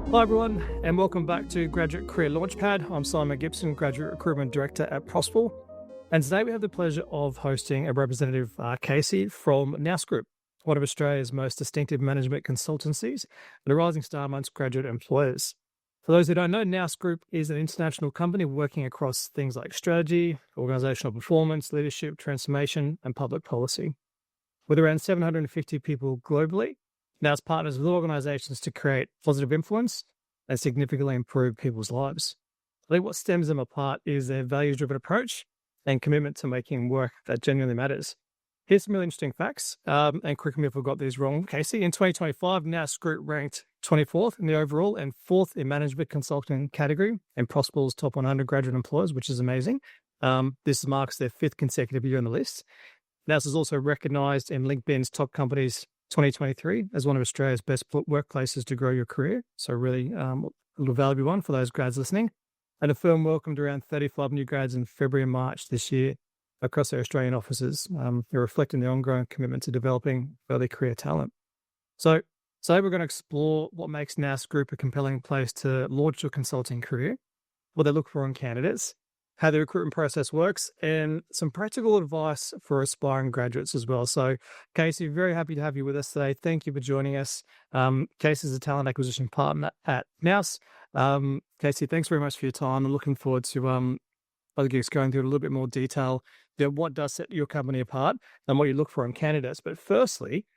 Hi everyone, and welcome back to Graduate Career Launchpad. I'm Simon Gibson, Graduate Recruitment Director at Prospel. And today we have the pleasure of hosting a representative, Casey, from Nous Group, one of Australia's most distinctive management consultancies and a rising star amongst graduate employers. For those who don't know, Nous Group is an international company working across things like strategy, organisational performance, leadership, transformation, and public policy. With around 750 people globally, Nous partners with organisations to create positive influence and significantly improve people's lives. I think what stems them apart is their values-driven approach and commitment to making work that genuinely matters. Here's some really interesting facts, and correct me if I've got these wrong, Casey. In 2025, Nous Group ranked 24th in the overall and 4th in management consulting category in Prospel's top 100 graduate employers, which is amazing. This marks their 5th consecutive year on the list. Nous is also recognised in LinkedIn's top companies 2023 as one of Australia's best workplaces to grow your career. So really a little valuable one for those grads listening. And the firm welcomed around 35 new grads in February and March this year across their Australian offices. They're reflecting their ongoing commitment to developing early career talent. So today we're going to explore what makes Nous Group a compelling place to launch your consulting career, what they look for in candidates, how the recruitment process works, and some practical advice for aspiring graduates as well. So, Casey, very happy to have you with us today. Thank you for joining us. Casey is a talent acquisition partner at Nous. Casey, thanks very much for your time. I'm looking forward to other gigs going through a little bit more detail. What does set your company apart and what you look for in candidates. But firstly,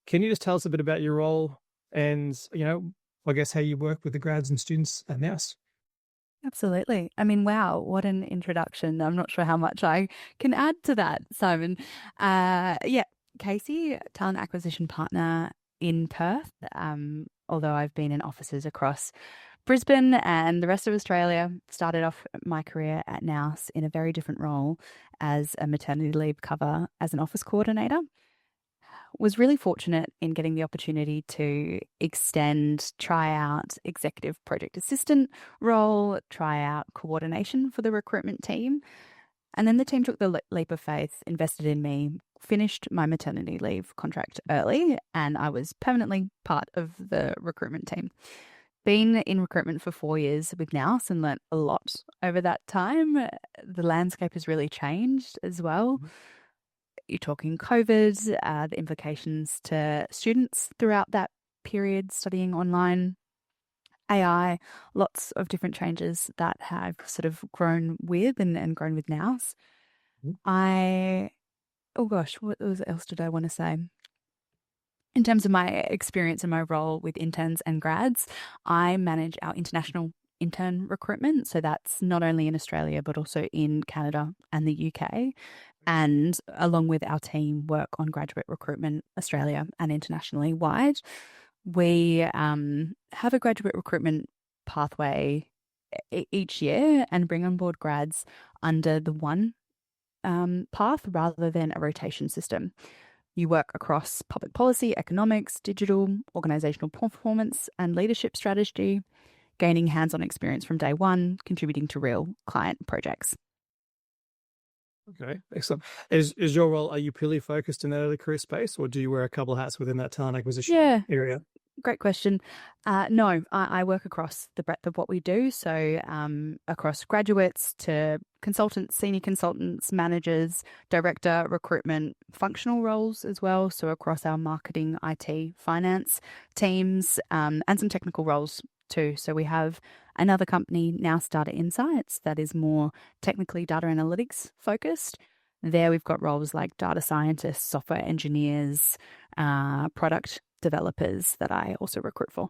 can you just tell us a bit about your role and, I guess how you work with the grads and students at Nous? Absolutely. I mean, wow, what an introduction. I'm not sure how much I can add to that, Simon. Casey, talent acquisition partner in Perth, although I've been in offices across Brisbane and the rest of Australia. Started off my career at Nous in a very different role as a maternity leave cover as an office coordinator. Was really fortunate in getting the opportunity to try out executive project assistant role, try out coordination for the recruitment team. And then the team took the leap of faith, invested in me, finished my maternity leave contract early, and I was permanently part of the recruitment team. Been in recruitment for 4 years with Nous and learnt a lot over that time. The landscape has really changed as well. Mm-hmm. You're talking COVID, the implications to students throughout that period studying online, AI, lots of different changes that have sort of grown with and grown with Nous. What else did I want to say? In terms of my experience and my role with interns and grads, I manage our international intern recruitment. So that's not only in Australia, but also in Canada and the UK. And along with our team, work on graduate recruitment, Australia and internationally wide. We have a graduate recruitment pathway each year and bring on board grads under the one path rather than a rotation system. You work across public policy, economics, digital, organisational performance and leadership strategy, gaining hands-on experience from day one, contributing to real client projects. Okay, excellent. Is your role, are you purely focused in the early career space, or do you wear a couple of hats within that talent acquisition area? Great question. No, I work across the breadth of what we do. So across graduates to consultants, senior consultants, managers, director, recruitment, functional roles as well. So across our marketing, IT, finance teams, and some technical roles too. So we have another company, Nous Data Insights, that is more technically data analytics focused. There we've got roles like data scientists, software engineers, product developers that I also recruit for.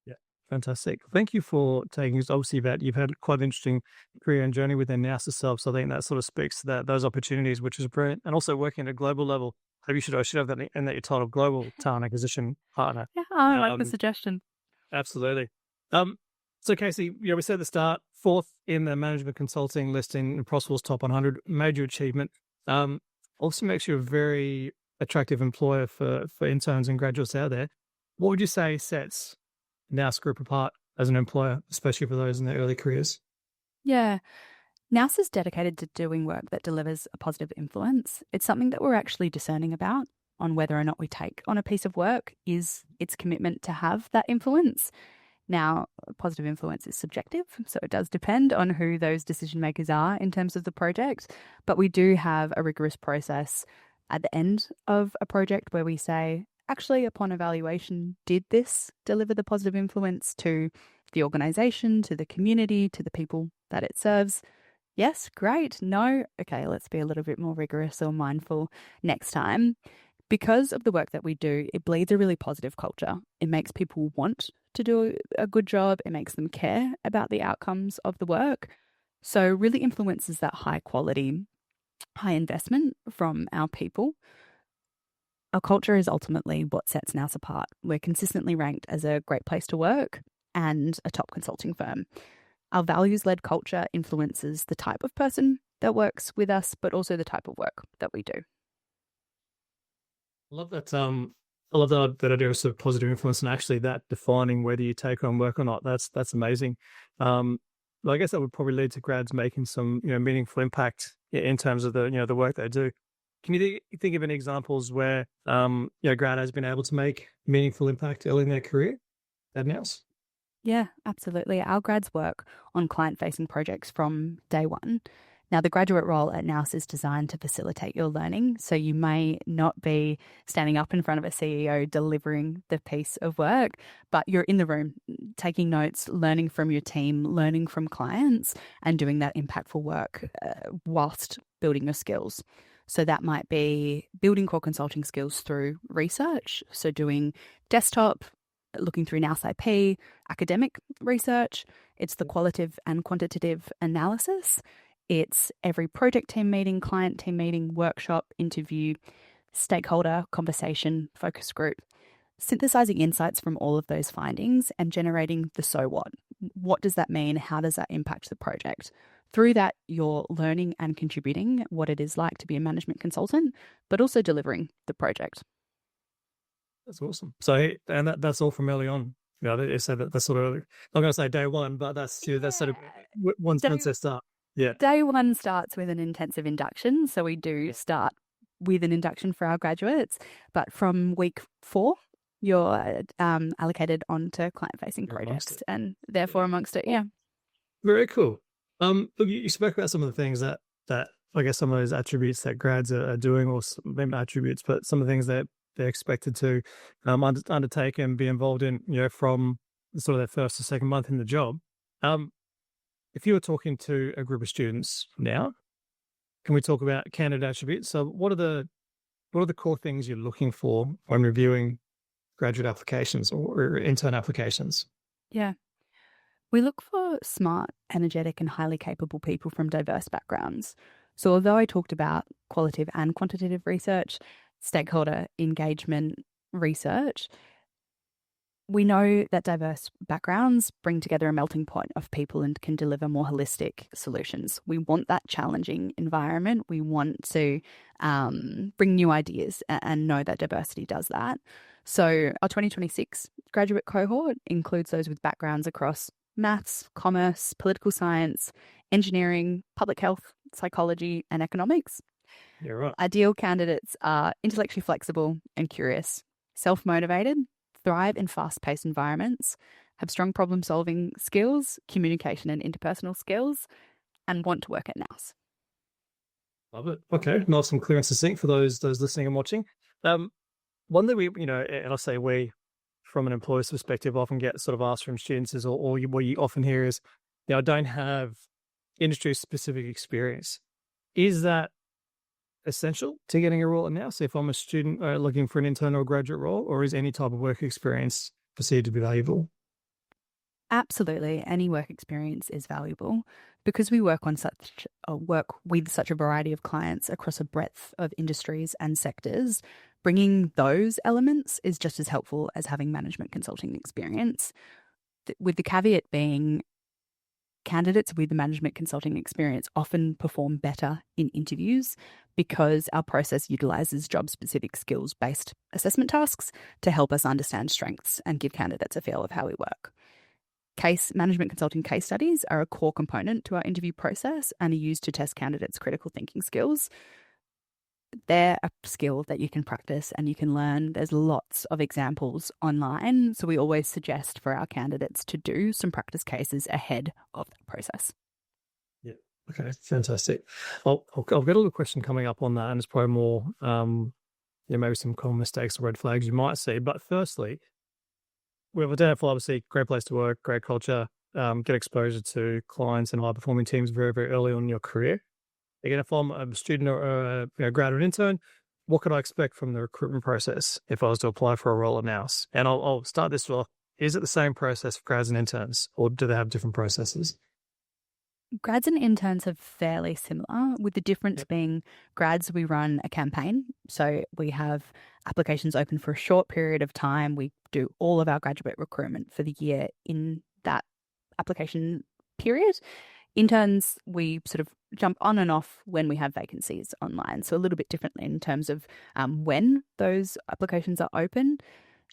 Yeah, fantastic. Thank you for taking us. Obviously, that you've had quite an interesting career and journey within Nous itself. So I think that sort of speaks to those opportunities, which is brilliant. And also working at a global level. I should have that in that your title, Global Talent Acquisition Partner. Yeah, I like the suggestion. Absolutely. So Casey, we said at the start, 4th in the management consulting listing in Prospel's top 100, major achievement. Also makes you a very attractive employer for interns and graduates out there. What would you say sets Nous Group apart as an employer, especially for those in their early careers? Yeah. Nous is dedicated to doing work that delivers a positive influence. It's something that we're actually discerning about on whether or not we take on a piece of work is its commitment to have that influence. Now, positive influence is subjective, so it does depend on who those decision makers are in terms of the project. But we do have a rigorous process at the end of a project where we say, actually, upon evaluation, did this deliver the positive influence to the organisation, to the community, to the people that it serves? Yes, great. No, okay, let's be a little bit more rigorous or mindful next time. Because of the work that we do, it bleeds a really positive culture. It makes people want to do a good job. It makes them care about the outcomes of the work. So really influences that high quality, high investment from our people. Our culture is ultimately what sets Nous apart. We're consistently ranked as a great place to work and a top consulting firm. Our values-led culture influences the type of person that works with us, but also the type of work that we do. I love that. I love that idea of sort of positive influence, and actually that defining whether you take on work or not. That's amazing. Well, I guess that would probably lead to grads making some meaningful impact in terms of the work they do. Can you think of any examples where grad has been able to make meaningful impact early in their career at Nous? Yeah, absolutely. Our grads work on client-facing projects from day one. Now, the graduate role at Nous is designed to facilitate your learning, so you may not be standing up in front of a CEO delivering the piece of work, but you're in the room taking notes, learning from your team, learning from clients, and doing that impactful work whilst building your skills. So that might be building core consulting skills through research, so doing desktop, looking through Nous IP, academic research. It's the qualitative and quantitative analysis. It's every project team meeting, client team meeting, workshop, interview, stakeholder conversation, focus group, synthesizing insights from all of those findings and generating the so what. What does that mean? How does that impact the project? Through that, you're learning and contributing what it is like to be a management consultant, but also delivering the project. That's awesome. So, and that's all from early on. They say that's sort of, I'm not going to say day one, but that's sort of once they start. Yeah. Day one starts with an intensive induction. So we do start with an induction for our graduates, but from week 4, you're allocated onto client-facing projects and therefore amongst it. Yeah. Very cool. Look, you spoke about some of the things that I guess some of those attributes that grads are doing, or maybe not attributes, but some of the things that they're expected to undertake and be involved in, from sort of their first or second month in the job. If you were talking to a group of students now, can we talk about candidate attributes? So what are the core things you're looking for when reviewing graduate applications or intern applications? Yeah. We look for smart, energetic, and highly capable people from diverse backgrounds. So although I talked about qualitative and quantitative research, stakeholder engagement research, we know that diverse backgrounds bring together a melting pot of people and can deliver more holistic solutions. We want that challenging environment. We want to bring new ideas and know that diversity does that. So our 2026 graduate cohort includes those with backgrounds across maths, commerce, political science, engineering, public health, psychology, and economics. You're right. Ideal candidates are intellectually flexible and curious, self-motivated, thrive in fast-paced environments, have strong problem-solving skills, communication and interpersonal skills, and want to work at Nous. Love it. Okay, nice and clear and succinct for those listening and watching. One that we, and I say we, from an employer's perspective, often get sort of asked from students is, or what you often hear is, I don't have industry-specific experience. Is that essential to getting a role at Nous? So if I'm a student looking for an intern or graduate role, or is any type of work experience perceived to be valuable? Absolutely, any work experience is valuable because we work with such a variety of clients across a breadth of industries and sectors. Bringing those elements is just as helpful as having management consulting experience, with the caveat being candidates with the management consulting experience often perform better in interviews because our process utilizes job-specific skills-based assessment tasks to help us understand strengths and give candidates a feel of how we work. Management consulting case studies are a core component to our interview process and are used to test candidates' critical thinking skills. they're a skill that you can practice and you can learn. There's lots of examples online. So we always suggest for our candidates to do some practice cases ahead of that process. Yeah. Okay. Fantastic. I've got a little question coming up on that, and it's probably more, maybe some common mistakes or red flags you might see. But firstly, we've identified, obviously, great place to work, great culture, get exposure to clients and high performing teams very, very early on in your career. Again, if I'm a student or a graduate intern, what could I expect from the recruitment process if I was to apply for a role at Nous? And I'll start this off. Is it the same process for grads and interns, or do they have different processes? Grads and interns are fairly similar, with the difference being grads, we run a campaign. So we have applications open for a short period of time. We do all of our graduate recruitment for the year in that application period. Interns, we sort of jump on and off when we have vacancies online. So a little bit differently in terms of when those applications are open.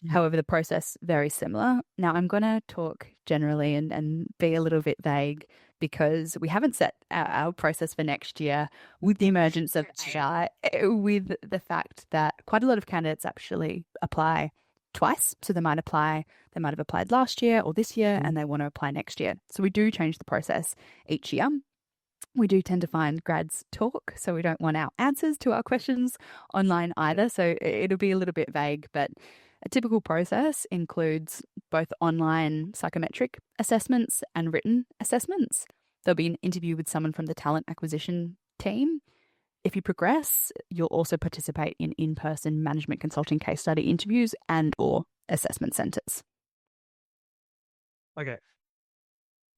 However, the process very similar. Now, I'm going to talk generally and be a little bit vague because we haven't set our process for next year with the emergence of AI, with the fact that quite a lot of candidates actually apply twice. So they might have applied last year or this year, and they want to apply next year. So we do change the process each year. We do tend to find grads talk, so we don't want our answers to our questions online either. So it'll be a little bit vague, but a typical process includes both online psychometric assessments and written assessments. There'll be an interview with someone from the talent acquisition team. If you progress, you'll also participate in in-person management consulting case study interviews and or assessment centres. Okay.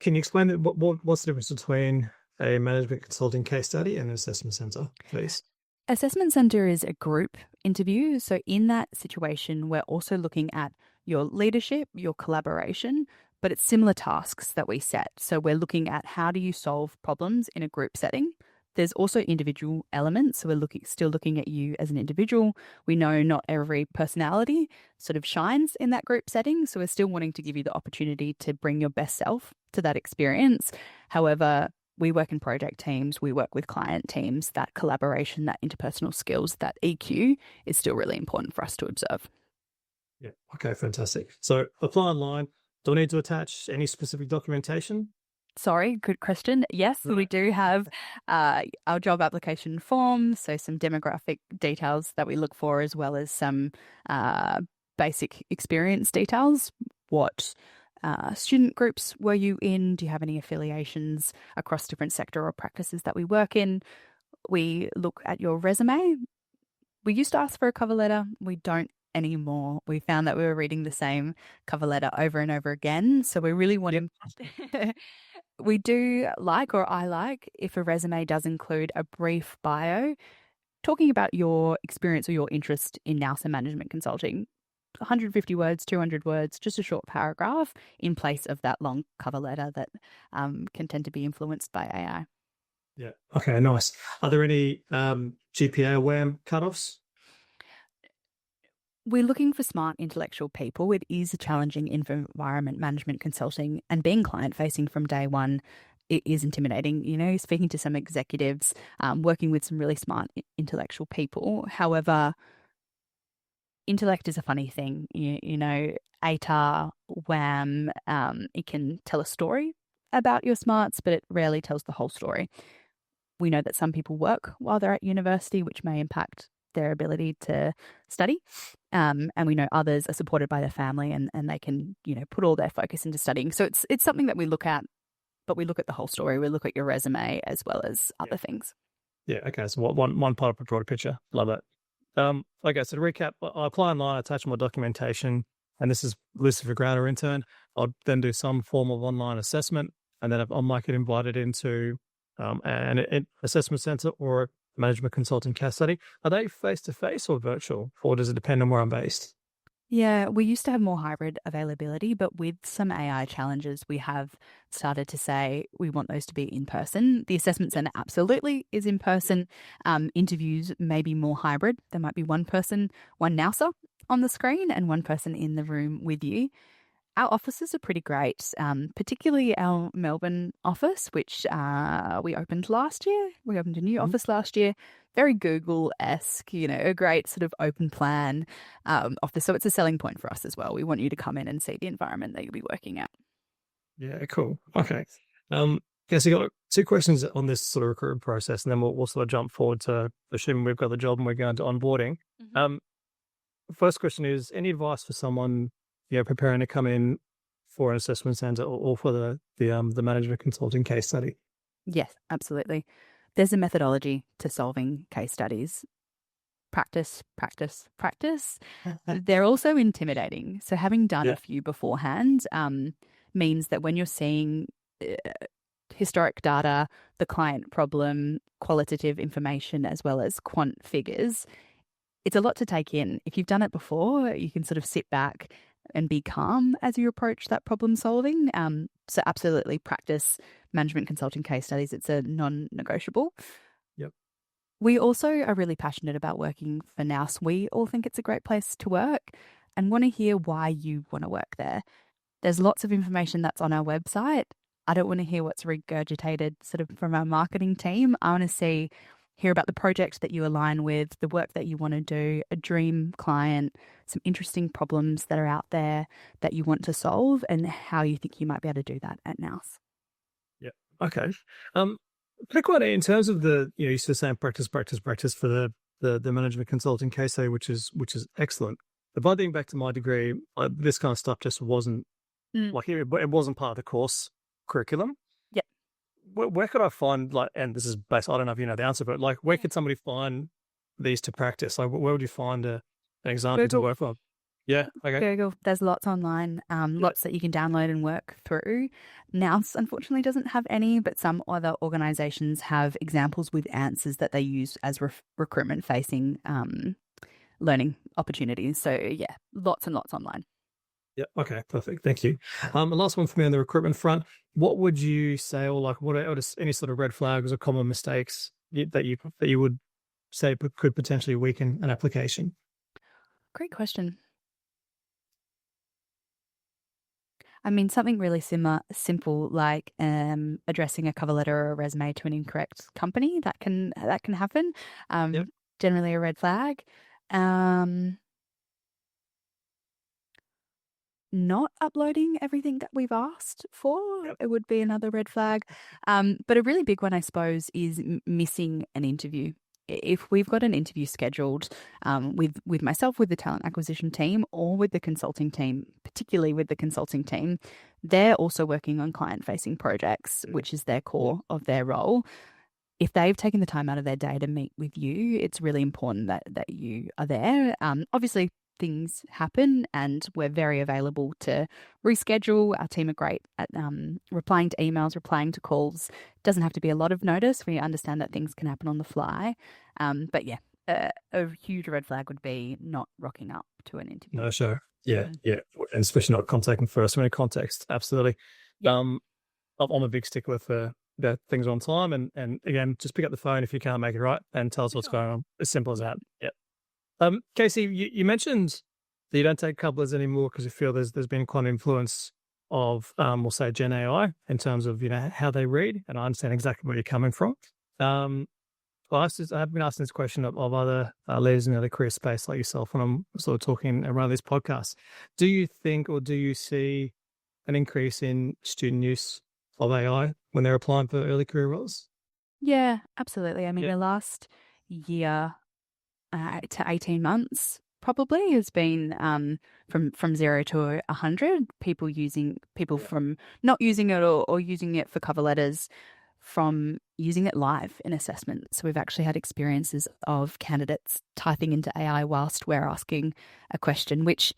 Can you explain what's the difference between a management consulting case study and an assessment centre, please? Assessment centre is a group interview. So in that situation, we're also looking at your leadership, your collaboration, but it's similar tasks that we set. So we're looking at how do you solve problems in a group setting. There's also individual elements. So we're still looking at you as an individual. We know not every personality sort of shines in that group setting. So we're still wanting to give you the opportunity to bring your best self to that experience. However, we work in project teams, we work with client teams. That collaboration, that interpersonal skills, that EQ is still really important for us to observe. Yeah. Okay, fantastic. So apply online. Do I need to attach any specific documentation? Sorry, good question. Yes, we do have our job application form, so some demographic details that we look for, as well as some basic experience details. What student groups were you in? Do you have any affiliations across different sector or practices that we work in? We look at your resume. We used to ask for a cover letter. We don't anymore. We found that we were reading the same cover letter over and over again. So we really want to... We do like, or I like, if a resume does include a brief bio talking about your experience or your interest in Nous and management consulting. 150 words, 200 words, just a short paragraph in place of that long cover letter that can tend to be influenced by AI. Yeah. Okay, nice. Are there any GPA or WAM cutoffs? We're looking for smart intellectual people. It is a challenging environment, management consulting, and being client-facing from day one, it is intimidating. You know, speaking to some executives, working with some really smart intellectual people. However, intellect is a funny thing. You know, ATAR, WAM, it can tell a story about your smarts, but it rarely tells the whole story. We know that some people work while they're at university, which may impact their ability to study. And we know others are supported by their family and they can, you know, put all their focus into studying. So it's something that we look at, but we look at the whole story. We look at your resume as well as other things. Yeah. Okay. So one part of a broader picture. Love that. Okay. So to recap, I apply online, I attach my documentation, and this is listed for grad or intern. I'll then do some form of online assessment, and then I might get invited into an assessment center or a management consulting case study. Are they face-to-face or virtual, or does it depend on where I'm based? Yeah, we used to have more hybrid availability, but with some AI challenges, we have started to say we want those to be in person. The assessment center absolutely is in person. Interviews may be more hybrid. There might be one person, one Nouser on the screen and one person in the room with you. Our offices are pretty great, particularly our Melbourne office, which we opened last year. We opened a new office last year. Very Google-esque, a great sort of open plan office. So it's a selling point for us as well. We want you to come in and see the environment that you'll be working at. Yeah, cool. Okay. So you got two questions on this sort of recruitment process, and then we'll sort of jump forward to assuming we've got the job and we're going to onboarding. First question is, any advice for someone preparing to come in for an assessment centre or for the management consulting case study? Yes, absolutely. There's a methodology to solving case studies. Practice, practice, practice. They're also intimidating. So having done a few beforehand means that when you're seeing historic data, the client problem, qualitative information, as well as quant figures, it's a lot to take in. If you've done it before, you can sort of sit back and be calm as you approach that problem solving. So absolutely practice management consulting case studies. It's a non-negotiable. Yep. We also are really passionate about working for Nous. We all think it's a great place to work and want to hear why you want to work there. There's lots of information that's on our website. I don't want to hear what's regurgitated sort of from our marketing team. I want to hear about the project that you align with, the work that you want to do, a dream client, some interesting problems that are out there that you want to solve, and how you think you might be able to do that at Nous. Yeah. Okay. Particularly in terms of you're sort of saying practice for the management consulting case study, which is excellent. But by thinking back to my degree, this kind of stuff just wasn't it wasn't part of the course curriculum. Yeah. Where could I find and this is based, I don't know if you know the answer, but where could somebody find these to practice? Where would you find an example to work from? Yeah. Okay. Google. There's lots online, lots that you can download and work through. Nous unfortunately doesn't have any, but some other organizations have examples with answers that they use as recruitment facing learning opportunities. So yeah, lots and lots online. Yeah. Okay. Perfect. Thank you. The last one for me on the recruitment front, what would you say, or what are any sort of red flags or common mistakes that you would say could potentially weaken an application? Great question. I mean, something really simple like addressing a cover letter or a resume to an incorrect company, that can happen. Generally a red flag. Not uploading everything that we've asked for, it would be another red flag. But a really big one, I suppose, is missing an interview. If we've got an interview scheduled with myself, with the talent acquisition team, or with the consulting team, particularly with the consulting team, they're also working on client-facing projects, which is their core of their role. If they've taken the time out of their day to meet with you, it's really important that you are there. Obviously, things happen and we're very available to reschedule. Our team are great at replying to emails, replying to calls. Doesn't have to be a lot of notice. We understand that things can happen on the fly. But yeah, a huge red flag would be not rocking up to an interview. No, sure. Yeah. And especially not contacting first. In context, absolutely. Yeah. I'm a big stickler for that things on time, and again, just pick up the phone if you can't make it right and tell us what's going on. As simple as that. Yeah. Casey, you mentioned that you don't take couplers anymore because you feel there's been quite an influence of, we'll say, Gen AI in terms of how they read, and I understand exactly where you're coming from. I've been asking this question of other leaders in the other career space like yourself when I'm sort of talking around this podcast. Do you think, or do you see an increase in student use of AI when they're applying for early career roles? Yeah, absolutely. I mean, the last year to 18 months probably has been from 0 to 100 people from not using it or using it for cover letters, from using it live in assessment. So we've actually had experiences of candidates typing into AI whilst we're asking a question, which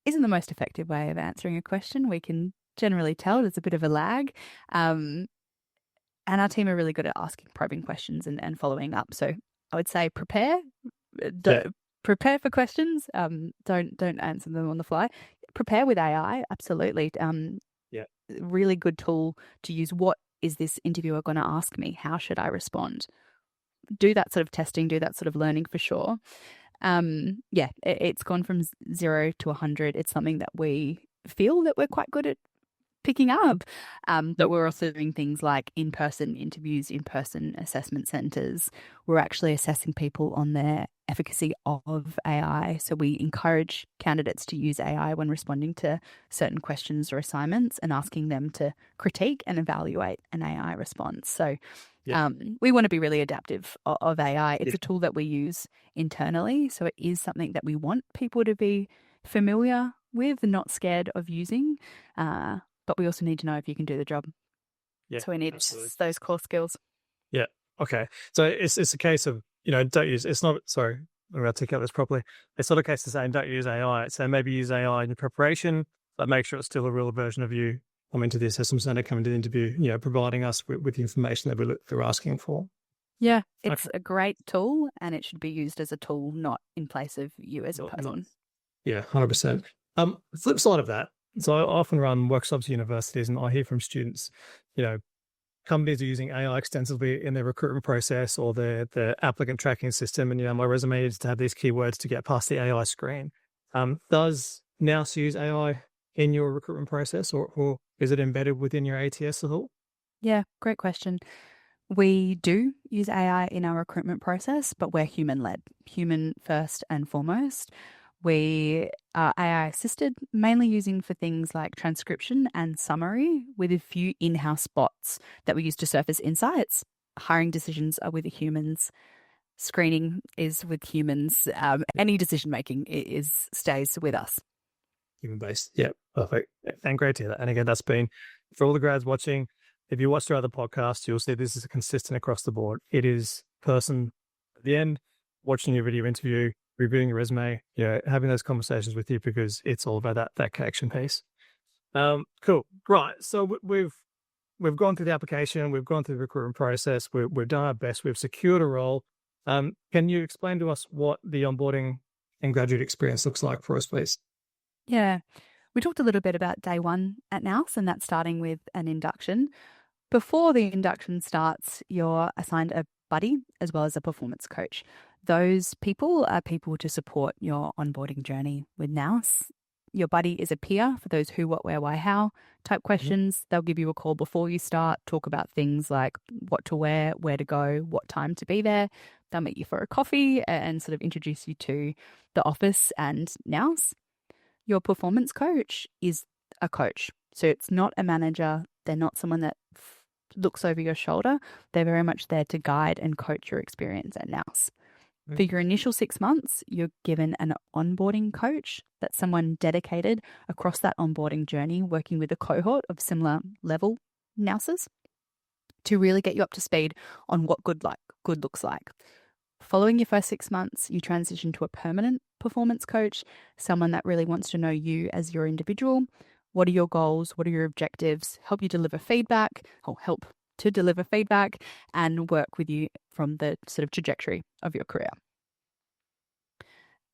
isn't the most effective way of answering a question. We can generally tell there's a bit of a lag. And our team are really good at asking probing questions and following up. So I would say prepare for questions. Don't answer them on the fly. Prepare with AI. Absolutely. Really good tool to use. What is this interviewer going to ask me? How should I respond? Do that sort of testing, do that sort of learning for sure. It's gone from 0 to 100. It's something that we feel that we're quite good at picking up. But we're also doing things like in-person interviews, in-person assessment centres. We're actually assessing people on their efficacy of AI. So we encourage candidates to use AI when responding to certain questions or assignments and asking them to critique and evaluate an AI response. So we want to be really adaptive of AI. It's a tool that we use internally. So it is something that we want people to be familiar with and not scared of using. But we also need to know if you can do the job. Yeah, so we need absolutely. those core skills. Yeah. Okay. So it's a case of, don't use, it's not, sorry, let me articulate this properly. It's not a case of saying don't use AI. So maybe use AI in your preparation, but make sure it's still a real version of you coming to the assessment center, coming to the interview, providing us with the information that we're asking for. Yeah, it's a great tool and it should be used as a tool, not in place of you as a person. Yeah, 100%. Flip side of that, so I often run workshops at universities and I hear from students, companies are using AI extensively in their recruitment process or their applicant tracking system. And, my resume is to have these keywords to get past the AI screen. Does Nous use AI in your recruitment process or is it embedded within your ATS at all? Yeah, great question. We do use AI in our recruitment process, but we're human-led, human first and foremost. We are AI assisted, mainly using for things like transcription and summary, with a few in-house bots that we use to surface insights. Hiring decisions are with the humans. Screening is with humans. Any decision-making stays with us. Human-based. Yeah, perfect. And great to hear that. And again, that's been, for all the grads watching, if you watch through other podcasts, you'll see this is consistent across the board. It is person at the end, watching your video interview, reviewing your resume, having those conversations with you because it's all about that connection piece. Cool. Right. So we've gone through the application, we've gone through the recruitment process, we've done our best, we've secured a role. Can you explain to us what the onboarding and graduate experience looks like for us, please? Yeah. We talked a little bit about day one at Nous, and that's starting with an induction. Before the induction starts, you're assigned a buddy as well as a performance coach. Those people are people to support your onboarding journey with Nous. Your buddy is a peer for those who, what, where, why, how type questions. Mm-hmm. They'll give you a call before you start, talk about things like what to wear, where to go, what time to be there. They'll meet you for a coffee and sort of introduce you to the office and Nous. Your performance coach is a coach. So it's not a manager. They're not someone that looks over your shoulder. They're very much there to guide and coach your experience at Nous. For your initial 6 months, you're given an onboarding coach. That's someone dedicated across that onboarding journey, working with a cohort of similar level Nouses to really get you up to speed on what good looks like. Following your first 6 months, you transition to a permanent performance coach, someone that really wants to know you as your individual. What are your goals? What are your objectives? Help to deliver feedback and work with you from the sort of trajectory of your career.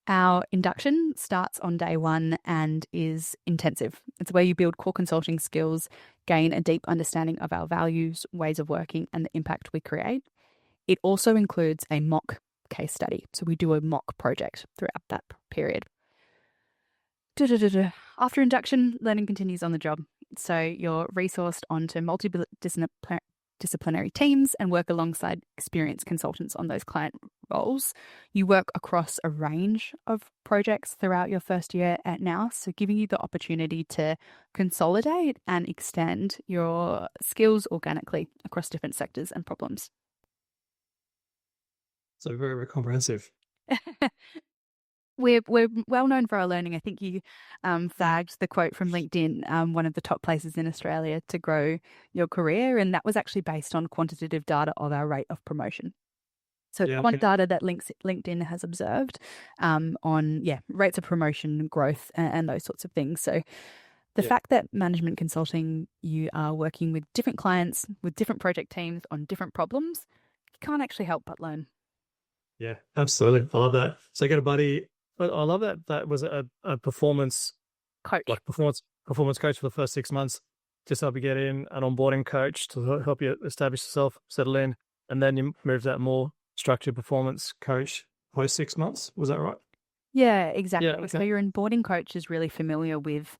Our induction starts on day one and is intensive. It's where you build core consulting skills, gain a deep understanding of our values, ways of working, and the impact we create. It also includes a mock case study. So we do a mock project throughout that period. After induction, learning continues on the job. So you're resourced onto multidisciplinary teams and work alongside experienced consultants on those client roles. You work across a range of projects throughout your first year at Nous, so giving you the opportunity to consolidate and extend your skills organically across different sectors and problems. So very, very comprehensive. We're well known for our learning. I think you flagged the quote from LinkedIn, one of the top places in Australia to grow your career. And that was actually based on quantitative data of our rate of promotion. So data that LinkedIn has observed on rates of promotion, growth, and those sorts of things. So the fact that management consulting, you are working with different clients, with different project teams on different problems, you can't actually help but learn. Yeah, absolutely. I love that. So I got a buddy. I love that. That was a performance coach, like performance coach for the first 6 months, just help you get in, an onboarding coach to help you establish yourself, settle in, and then you move that more structured performance coach post 6 months. Was that right? Yeah, exactly. Yeah, okay. So your onboarding coach is really familiar with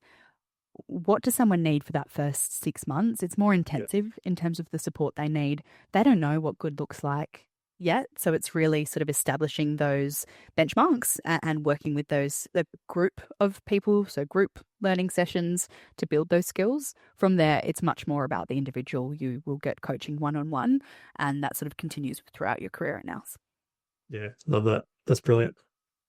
what does someone need for that first 6 months? It's more intensive in terms of the support they need. They don't know what good looks like yet. So it's really sort of establishing those benchmarks and working with the group of people, so group learning sessions to build those skills. From there, it's much more about the individual. You will get coaching one-on-one, and that sort of continues throughout your career at NOUS. Yeah, love that. That's brilliant.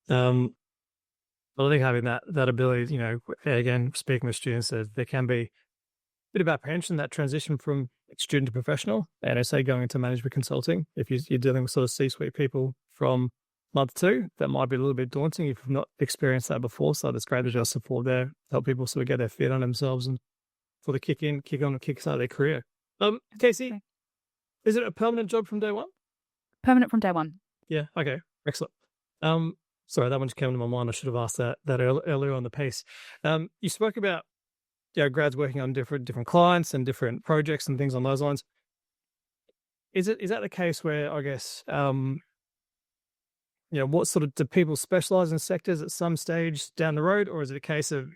Well, I think having that ability, again, speaking with students, there can be a bit of apprehension, that transition from student to professional, and I say going into management consulting. If you're dealing with sort of C-suite people from month 2, that might be a little bit daunting if you've not experienced that before. So it's great to just support there, help people sort of get their feet on themselves and for the kickstart their career. Casey, is it a permanent job from day one? Permanent from day one. Yeah. Okay. Excellent. Sorry, that one just came to my mind. I should have asked that earlier on the piece. You spoke about grads working on different clients and different projects and things on those lines. Is that the case where, I guess, what sort of, do people specialize in sectors at some stage down the road, or is it a case of,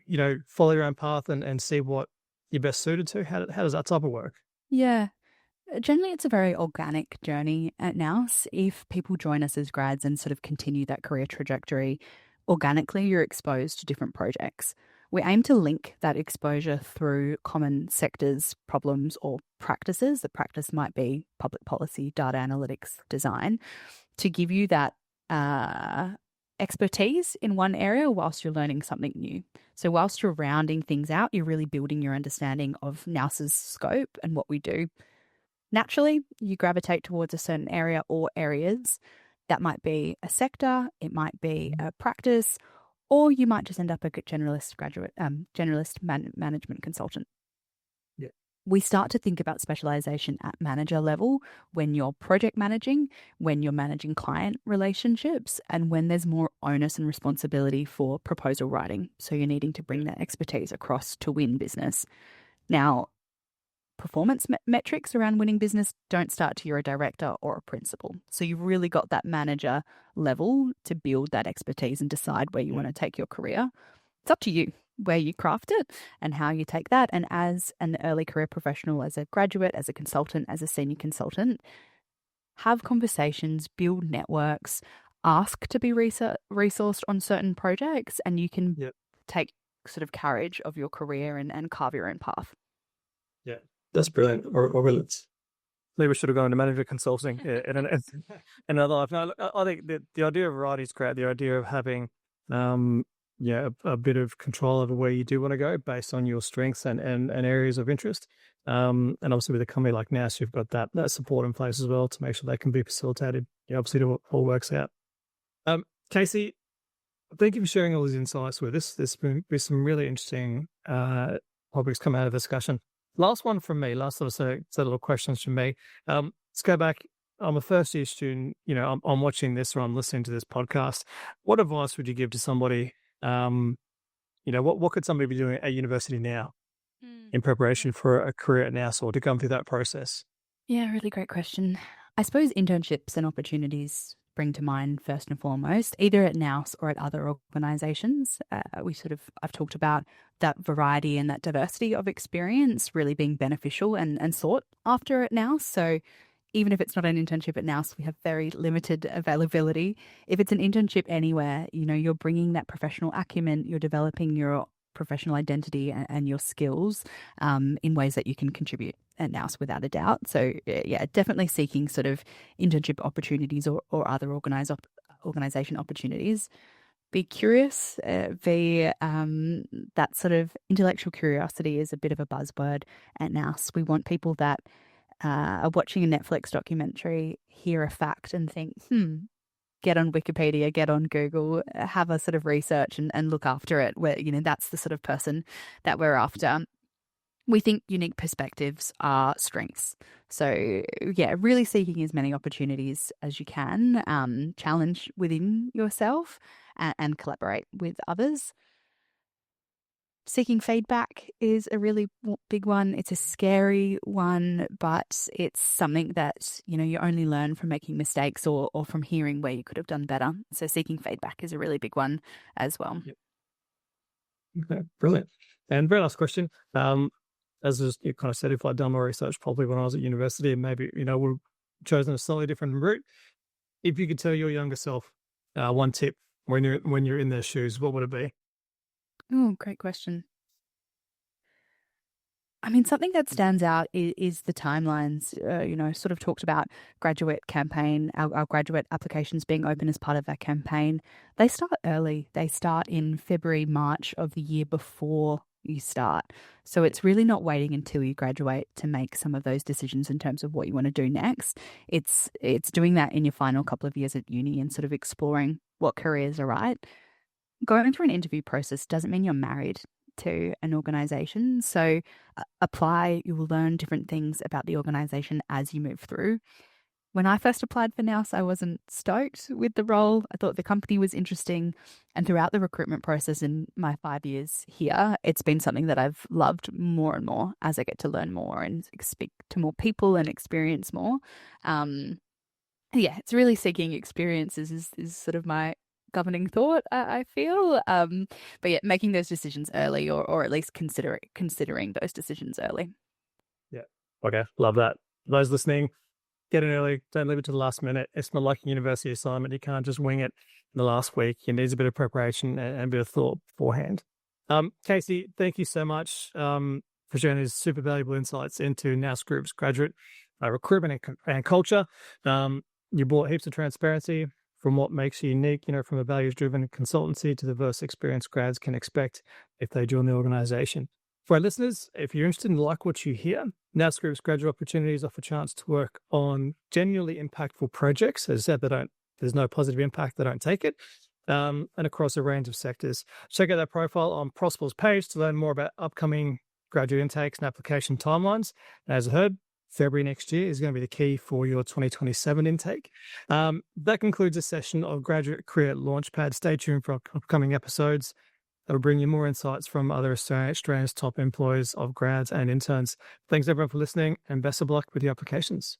follow your own path and see what you're best suited to? How does that type of work? Yeah. Generally, it's a very organic journey at NOUS. If people join us as grads and sort of continue that career trajectory, organically you're exposed to different projects. We aim to link that exposure through common sectors, problems, or practices. The practice might be public policy, data analytics, design, to give you that expertise in one area whilst you're learning something new. So whilst you're rounding things out, you're really building your understanding of NOUS's scope and what we do. Naturally, you gravitate towards a certain area or areas. That might be a sector, it might be a practice, or you might just end up a generalist management consultant. Yeah. We start to think about specialization at manager level when you're project managing, when you're managing client relationships, and when there's more onus and responsibility for proposal writing. So you're needing to bring that expertise across to win business. Now, performance metrics around winning business don't start till you're a director or a principal. So you've really got that manager level to build that expertise and decide where you want to take your career. It's up to you where you craft it and how you take that. And as an early career professional, as a graduate, as a consultant, as a senior consultant, have conversations, build networks, ask to be resourced on certain projects, and you can take sort of courage of your career and carve your own path. Yeah. That's brilliant. Or maybe we should have gone into management consulting in another life. No, I think the idea of variety is great. The idea of having a bit of control over where you do want to go based on your strengths and areas of interest. And obviously with a company like NOUS, you've got that support in place as well to make sure they can be facilitated. Obviously it all works out. Casey, thank you for sharing all these insights with us. There's been some really interesting topics come out of the discussion. Last one from me, last set of little questions from me. Let's go back. I'm a first year student, I'm watching this or I'm listening to this podcast. What advice would you give to somebody? What could somebody be doing at university now in preparation for a career at NOUS or to come through that process? Yeah, really great question. I suppose internships and opportunities bring to mind first and foremost, either at NOUS or at other organisations. I've talked about that variety and that diversity of experience really being beneficial and sought after at NOUS. So even if it's not an internship at NOUS, we have very limited availability. If it's an internship anywhere, you're bringing that professional acumen, you're developing your professional identity and your skills in ways that you can contribute at NOUS without a doubt. So yeah, definitely seeking sort of internship opportunities or other organisation opportunities. Be curious. That sort of intellectual curiosity is a bit of a buzzword at NOUS. We want people that are watching a Netflix documentary, hear a fact and think, get on Wikipedia, get on Google, have a sort of research and look after it, where, that's the sort of person that we're after. We think unique perspectives are strengths. So yeah, really seeking as many opportunities as you can, challenge within yourself and collaborate with others. Seeking feedback is a really big one. It's a scary one, but it's something that, you only learn from making mistakes or from hearing where you could have done better. So seeking feedback is a really big one as well. Okay, brilliant. And very last question. As you kind of said, if I'd done more research probably when I was at university and maybe, we've chosen a slightly different route, if you could tell your younger self one tip when you're in their shoes, what would it be? Oh, great question. I mean, something that stands out is the timelines. Sort of talked about graduate campaign, our graduate applications being open as part of that campaign. They start early. They start in February, March of the year before you start. So it's really not waiting until you graduate to make some of those decisions in terms of what you want to do next. It's doing that in your final couple of years at uni and sort of exploring what careers are right. Going through an interview process doesn't mean you're married to an organization. So apply, you will learn different things about the organization as you move through. When I first applied for NOUS, I wasn't stoked with the role. I thought the company was interesting. And throughout the recruitment process in my 5 years here, it's been something that I've loved more and more as I get to learn more and speak to more people and experience more. It's really seeking experiences is sort of my governing thought, I feel. But yeah, making those decisions early or at least considering those decisions early. Yeah. Okay. Love that. Those listening, get in early. Don't leave it to the last minute. It's not like a university assignment. You can't just wing it in the last week. It needs a bit of preparation and a bit of thought beforehand. Casey, thank you so much for sharing these super valuable insights into Nous Group's graduate recruitment and culture. You brought heaps of transparency from what makes you unique, from a values-driven consultancy to the diverse experience grads can expect if they join the organization. For our listeners, if you're interested and like what you hear, Nous Group's graduate opportunities offer a chance to work on genuinely impactful projects. As I said, there's no positive impact, they don't take it, and across a range of sectors. Check out that profile on Prosper's page to learn more about upcoming graduate intakes and application timelines. And as I heard, February next year is going to be the key for your 2027 intake. That concludes a session of Graduate Career Launchpad. Stay tuned for upcoming episodes that will bring you more insights from other Australia's top employers of grads and interns. Thanks everyone for listening and best of luck with your applications.